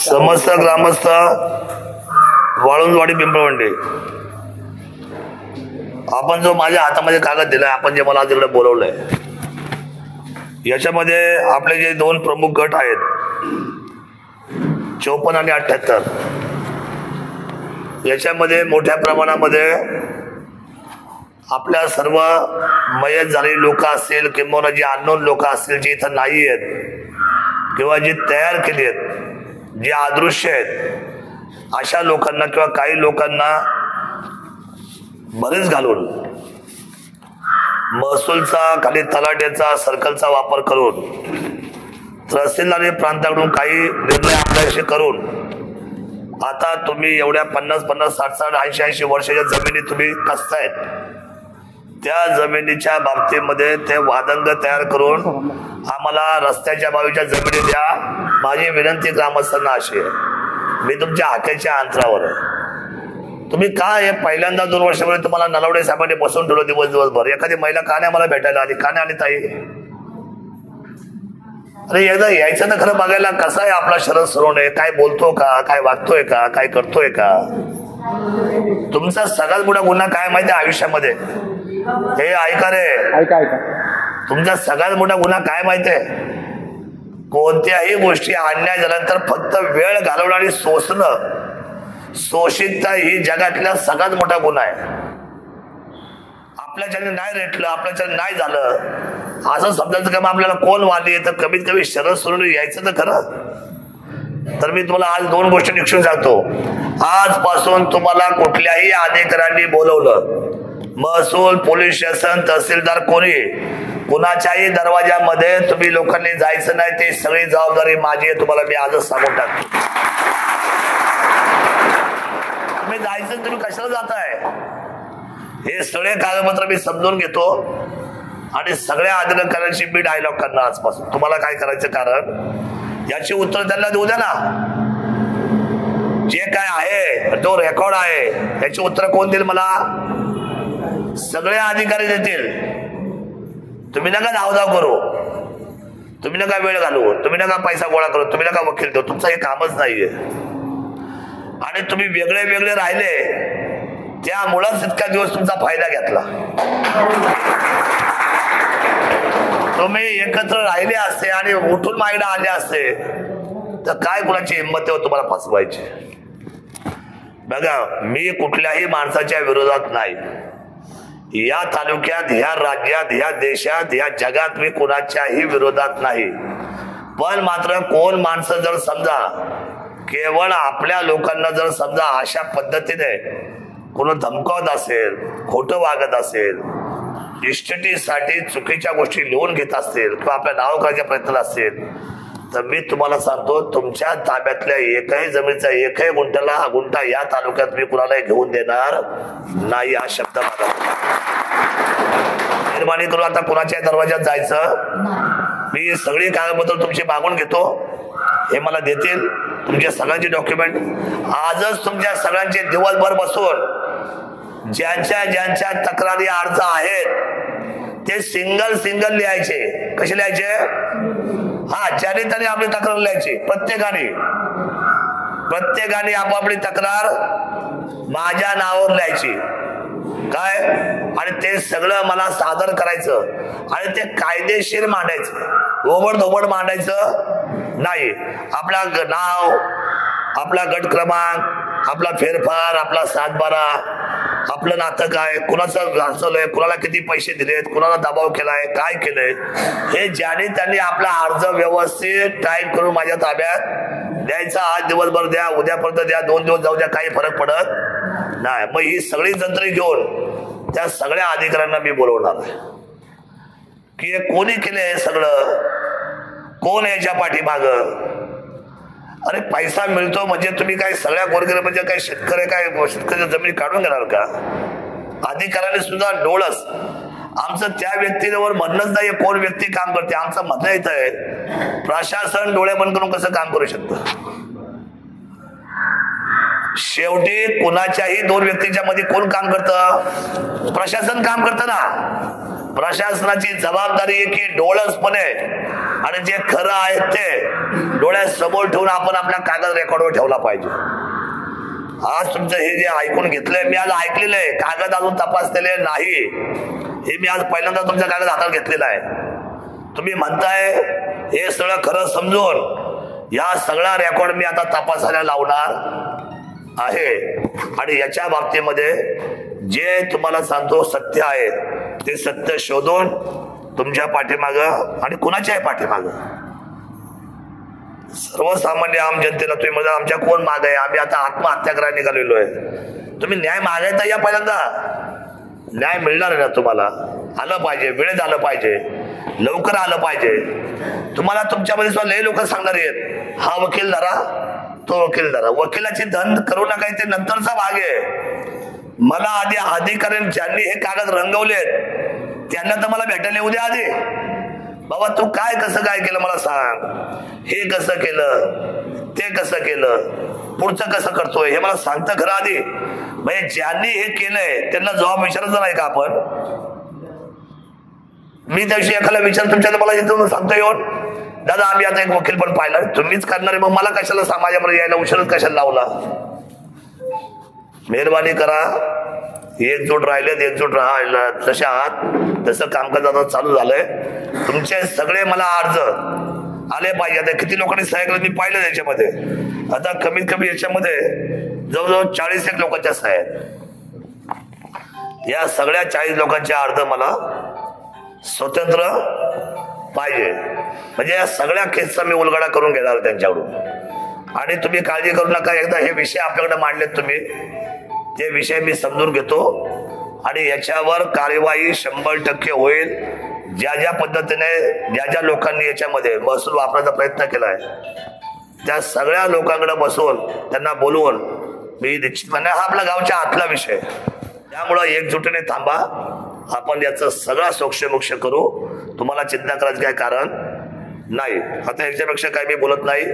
समस्त ग्रामस्थ वाळुंजवाडी पिंपळवंडी, आपण जो माझ्या हातामध्ये कागद दिलाय, आपण जे मला तिकडे बोलवलंय, याच्यामध्ये आपले जे दोन प्रमुख गट आहेत 54 आणि 78, याच्यामध्ये मोठ्या प्रमाणामध्ये आपल्या सर्व मयत झालेली लोक असतील किंवा जी अननोन लोक असतील जी इथं नाही आहेत किंवा जी तयार केली आहेत, जी अदृश्य आहेत, अशा लोकांना किंवा काही लोकांना बरेच घालून महसूलचा, खाली तलाट्याचा, सर्कलचा वापर करून तहसील आणि प्रांताकडून काही निर्णय आपल्याशी करून आता तुम्ही एवढ्या 50-50, 60-60, 80-80 वर्षाच्या जमिनी तुम्ही कसतायत, त्या जमिनीच्या बाबतीमध्ये ते वादंग तयार करून आम्हाला रस्त्याच्या बाजूच्या जमिनी द्या. माझी विनंती ग्रामस्थांना अशी आहे, मी तुमच्या हाकेच्या अंतरावर आहे. तुम्ही काय हे पहिल्यांदा 2 वर्षापूर्वी तुम्हाला नलवडे साहेबांनी बसून ठेवलं दिवसभर, एखादी महिला का नाही मला भेटायला आली, का नाही आली ताई? अरे एकदा यायचं ना खरं बघायला, कसा आहे आपला शरद सोनवणे, काय बोलतो का, काय वागतोय का, काय करतोय का. तुमचा सगळ्यात मोठा गुन्हा काय माहिती आयुष्यामध्ये, हे ऐका रे, ऐका, तुमचा सगळ्यात मोठा गुन्हा काय माहितीये? कोणत्याही गोष्टी अन्याय झाल्यानंतर फक्त वेळ घालवणं आणि सोसणं, शोषितता ही जगातला सगळ्यात मोठा गुन्हा आहे. आपल्याच्याने नाही रेटलं, आपल्याच्याने नाही झालं असं समजायचं का? मग आपल्याला कोण वाली, तर कमीत कमी शरद सोनवणे यायचं तर खरं. तर मी तुम्हाला आज 2 गोष्टी निक्षून सांगतो. आजपासून तुम्हाला कुठल्याही अधिकाऱ्यांनी बोलवलं, महसूल, पोलीस स्टेशन, तहसीलदार, कोणी कुणाच्याही दरवाजामध्ये तुम्ही लोकांनी जायचं नाही. ते सगळी जबाबदारी माझी आहे, तुम्हाला मी आजच सांगून टाकतो. तुम्ही जायचं, तुम्ही कशाला जाताय? हे सगळे कागदपत्र मी समजून घेतो आणि सगळ्या अधिकाऱ्यांशी मी डायलॉग करणार आजपासून. तुम्हाला काय करायचं, कारण याची उत्तर त्यांना देऊ द्या ना. जे काय आहे तो रेकॉर्ड आहे, याची उत्तर कोण देईल मला? सगळे अधिकारी देतील. तुम्ही नका धावधाव करू, तुम्ही नका वेळ घालू, तुम्ही नका पैसा गोळा करू, तुम्ही नका वकील देऊ, तुमचं हे कामच नाहीये. आणि तुम्ही वेगळे वेगळे राहिले त्यामुळेच इतका दिवस तुमचा फायदा घेतला. तुम्ही एकत्र राहिले असते आणि उठून मागणं आले असते तर काय कुणाची हिंमत आहे तुम्हाला फसवायची? बघा, मी कुठल्याही माणसाच्या विरोधात नाही. या तालुक्यात, ह्या राज्यात, ह्या देशात, ह्या जगात मी कुणाच्याही विरोधात नाही. पण मात्र कोण माणसं जर समजा केवळ आपल्या लोकांना जर समजा अशा पद्धतीने कोण धमकावत असेल, खोटं वागत असेल, इस्टेटीसाठी चुकीच्या गोष्टी लिहून घेत असतील किंवा आपल्या नाव करायचा प्रयत्न असेल, तर मी तुम्हाला सांगतो, तुमच्या ताब्यातल्या एकही जमिनीचा एकही गुंठा या तालुक्यात मी कुणाला घेऊन देणार नाही. हा शब्द मला निर्माणी करून आता कुणाच्या दरवाज्यात जायचं. मी सगळी कागदपत्र तुमची मागून घेतो, हे मला देतील, तुमच्या सगळ्यांचे डॉक्युमेंट. आजच तुमच्या सगळ्यांचे दिवसभर बसून ज्यांच्या ज्यांच्या तक्रारी अर्ज आहेत ते सिंगल लिहायचे. कसे लिहायचे? हा, ज्याने त्याने आपली तक्रार लिहायची. प्रत्येकाने आपापली तक्रार माझ्या नावावर लिहायची. काय? आणि ते सगळं मला सादर करायचं आणि ते कायदेशीर मांडायचं, ओबडधोबड मांडायचं नाही. आपला नाव, आपला गट क्रमांक, आपला फेरफार, आपला 7-12, आपलं नातं काय, कुणाचं घासवलंय, कुणाला किती पैसे दिलेत, कुणाला दबाव केलाय, काय केलंय, हे ज्याने त्यांनी आपला अर्ज व्यवस्थित टाईप करून माझ्या ताब्यात द्यायचा. आज दिवसभर द्या, उद्यापर्यंत द्या, 2 दिवस जाऊ द्या, काही फरक पडत नाही. मग ही सगळी जंत्री घेऊन त्या सगळ्या अधिकाऱ्यांना मी बोलवणार आहे की हे कोणी केलं, हे सगळं कोण याच्या पाठीमाग. अरे पैसा मिळतो म्हणजे तुम्ही काय सगळ्या गोरगरीब म्हणजे काय शेतकऱ्याच्या जमिनी काढून घेणार का? अधिकाऱ्याने सुद्धा डोळस. आमचं त्या व्यक्तीवर म्हणणंच नाही कोण व्यक्ती काम करते, आमचं म्हणणं येत आहे प्रशासन डोळे बंद करून कसं काम करू शकतं. शेवटी कुणाच्याही 2 व्यक्तीच्या मध्ये कोण काम करतं? प्रशासन काम करतं ना. प्रशासनाची जबाबदारी आहे की डोळसपणे आणि जे खरं आहे ते डोळ्यासमोर ठेवून आपण आपला कागद रेकॉर्डवर ठेवला पाहिजे. आज तुमचं हे जे ऐकून घेतलंय, मी आज ऐकलेलं आहे, कागद अजून तपासलेले नाही, हे मी आज पहिल्यांदा तुमचा कागद हातात घेतलेला आहे. तुम्ही म्हणताय हे सगळं खरं समजून या सगळा रेकॉर्ड मी आता तपासायला लावणार आहे आणि याच्या बाबतीमध्ये जे तुम्हाला सांगतो सत्य आहे ते सत्य शोधून तुमच्या पाठीमागं आणि कुणाच्याही पाठीमागं सर्वसामान्य आम जनतेला तुम्ही म्हणजे आमच्या कोण माग आहे, आम्ही आता आत्महत्या करायला निघालेलो आहे. तुम्ही न्याय मागायचा या पहिल्यांदा न्याय मिळणार आहे ना. तुम्हाला आलं पाहिजे, वेळेत आलं पाहिजे, लवकर आलं पाहिजे. तुम्हाला तुमच्यामध्ये सुद्धा लय लोक सांगणार आहेत हा वकील धरा तो वकील धरा. वकिलाची धन करू नका, ते नंतरचा भाग आहे. मला आधी अधिकाऱ्यांनी ज्यांनी हे कागद रंगवलेत त्यांना तर मला भेटायला येऊ द्या आधी. बाबा तू काय कसं काय केलं मला सांग, हे कसं केलं, ते कसं केलं, पुढचं कसं करतोय हे मला सांगतं खरं आधी. म्हणजे ज्यांनी हे केलंय त्यांना जबाब विचारायचा नाही का आपण? मी त्याविषयी एखादा विचार तुमच्याला मला इथून सांगतो येऊन दादा आम्ही आता एक वकील पण पाहिला, तुम्हीच करणार आहे, मग मला कशाला समाजामध्ये यायला उशीरच कशाला लावला? मेहरबानी करा, एकजूट राहिलेत, एकजूट राहा. तसे आहात तसं कामकाज आता चालू झालंय. तुमचे सगळे मला अर्ज आले पाहिजे. आता किती लोकांनी सह्या केलं मी पाहिलं त्याच्यामध्ये. आता कमीत कमी याच्यामध्ये जवळजवळ 41 लोकांच्या सह्या आहेत. या सगळ्या 40 लोकांचे अर्ज मला स्वतंत्र पाहिजे. म्हणजे या सगळ्या केसचा मी उलगडा करून घेणार त्यांच्याकडून. आणि तुम्ही काळजी करू नका, एकदा हे विषय आपल्याकडे मांडलेत तुम्ही, ते विषय मी समजून घेतो आणि याच्यावर कार्यवाही 100% होईल. ज्या ज्या पद्धतीने ज्या ज्या लोकांनी याच्यामध्ये महसूल वापरायचा प्रयत्न केलाय त्या सगळ्या लोकांकडे बसवून त्यांना बोलवून मी निश्चितपणे हा आपल्या गावच्या आतला विषय, त्यामुळं एकजुटीने थांबा. आपण याचं सगळा सोक्षमोक्ष करू. तुम्हाला चिंता करायचं काही कारण नाही. आता याच्यापेक्षा काही मी बोलत नाही.